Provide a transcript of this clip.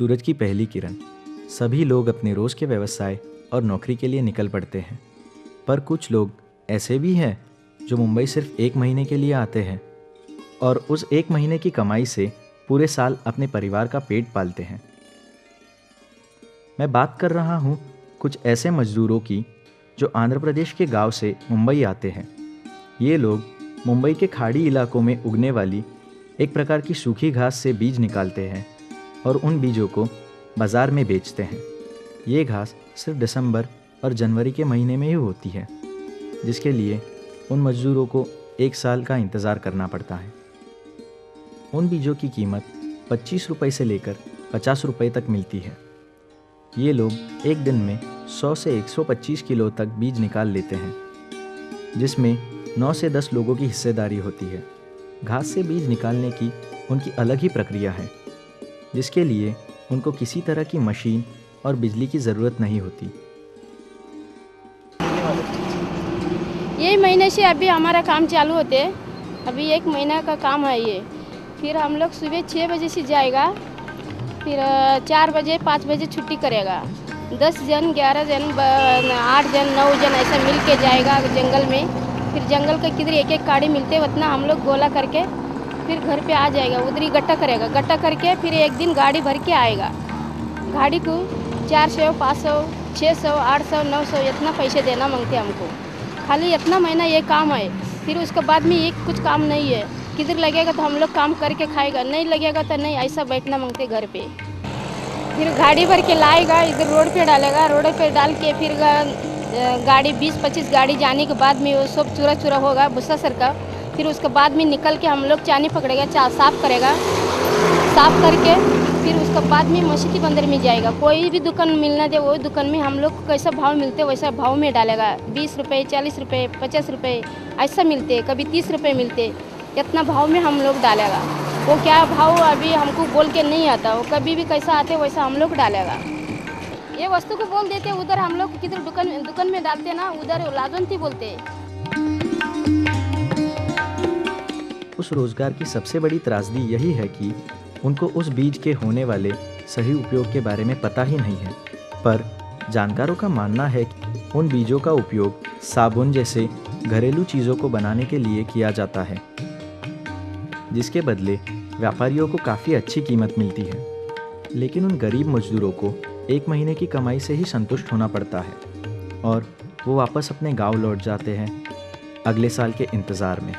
सूरज की पहली किरण। सभी लोग अपने रोज़ के व्यवसाय और नौकरी के लिए निकल पड़ते हैं, पर कुछ लोग ऐसे भी हैं जो मुंबई सिर्फ एक महीने के लिए आते हैं और उस एक महीने की कमाई से पूरे साल अपने परिवार का पेट पालते हैं। मैं बात कर रहा हूँ कुछ ऐसे मजदूरों की जो आंध्र प्रदेश के गांव से मुंबई आते हैं। ये लोग मुंबई के खाड़ी इलाकों में उगने वाली एक प्रकार की सूखी घास से बीज निकालते हैं और उन बीजों को बाज़ार में बेचते हैं। ये घास सिर्फ दिसंबर और जनवरी के महीने में ही होती है, जिसके लिए उन मजदूरों को एक साल का इंतज़ार करना पड़ता है। उन बीजों की कीमत 25 रुपये से लेकर 50 रुपये तक मिलती है। ये लोग एक दिन में 100 से 125 किलो तक बीज निकाल लेते हैं, जिसमें 9 से 10 लोगों की हिस्सेदारी होती है। घास से बीज निकालने की उनकी अलग ही प्रक्रिया है, जिसके लिए उनको किसी तरह की मशीन और बिजली की ज़रूरत नहीं होती। यही महीने से अभी हमारा काम चालू होते है। अभी एक महीना का काम है ये। फिर हम लोग सुबह 6 बजे से जाएगा, फिर 4 बजे 5 बजे छुट्टी करेगा। 10 जन 11 जन 8 जन 9 जन ऐसा मिल के जाएगा जंगल में। फिर जंगल के किधर एक एक गाड़ी मिलते उतना हम लोग गोला करके फिर घर पे आ जाएगा। उधर ही गट्टा करेगा, गट्टा करके फिर एक दिन गाड़ी भर के आएगा। गाड़ी को 400 500 600 800 900 इतना पैसे देना मांगते हमको। खाली इतना महीना ये काम है। फिर उसके बाद में ये कुछ काम नहीं है। किधर लगेगा तो हम लोग काम करके खाएगा, नहीं लगेगा तो नहीं, ऐसा बैठना मांगते घर पे। फिर गाड़ी भर के लाएगा, इधर रोड पे डालेगा, रोड पे डाल के फिर गाड़ी 20-25 गाड़ी जाने के बाद में वो सब चूरा चूरा होगा भूसा सर का। फिर उसके बाद में निकल के हम लोग चानी पकड़ेगा, साफ करेगा, साफ करके फिर उसके बाद में मस्जिद बंदर में जाएगा। कोई भी दुकान मिलना दे वो दुकान में हम लोग को कैसा भाव मिलते वैसा भाव में डालेगा। 20 रुपये 40 रुपये 50 रुपये ऐसा मिलते, कभी 30 रुपये मिलते। इतना भाव में हम लोग डालेगा। वो क्या भाव अभी हमको बोल के नहीं आता, वो कभी भी कैसा आते वैसा हम लोग डालेगा। ये वस्तु को बोल देते, उधर हम लोग किधर दुकान में डालते ना, उधर लाजवंती बोलते। उस रोजगार की सबसे बड़ी त्रासदी यही है कि उनको उस बीज के होने वाले सही उपयोग के बारे में पता ही नहीं है। पर जानकारों का मानना है कि उन बीजों का उपयोग साबुन जैसे घरेलू चीज़ों को बनाने के लिए किया जाता है, जिसके बदले व्यापारियों को काफ़ी अच्छी कीमत मिलती है। लेकिन उन गरीब मजदूरों को एक महीने की कमाई से ही संतुष्ट होना पड़ता है और वो वापस अपने गांव लौट जाते हैं अगले साल के इंतज़ार में।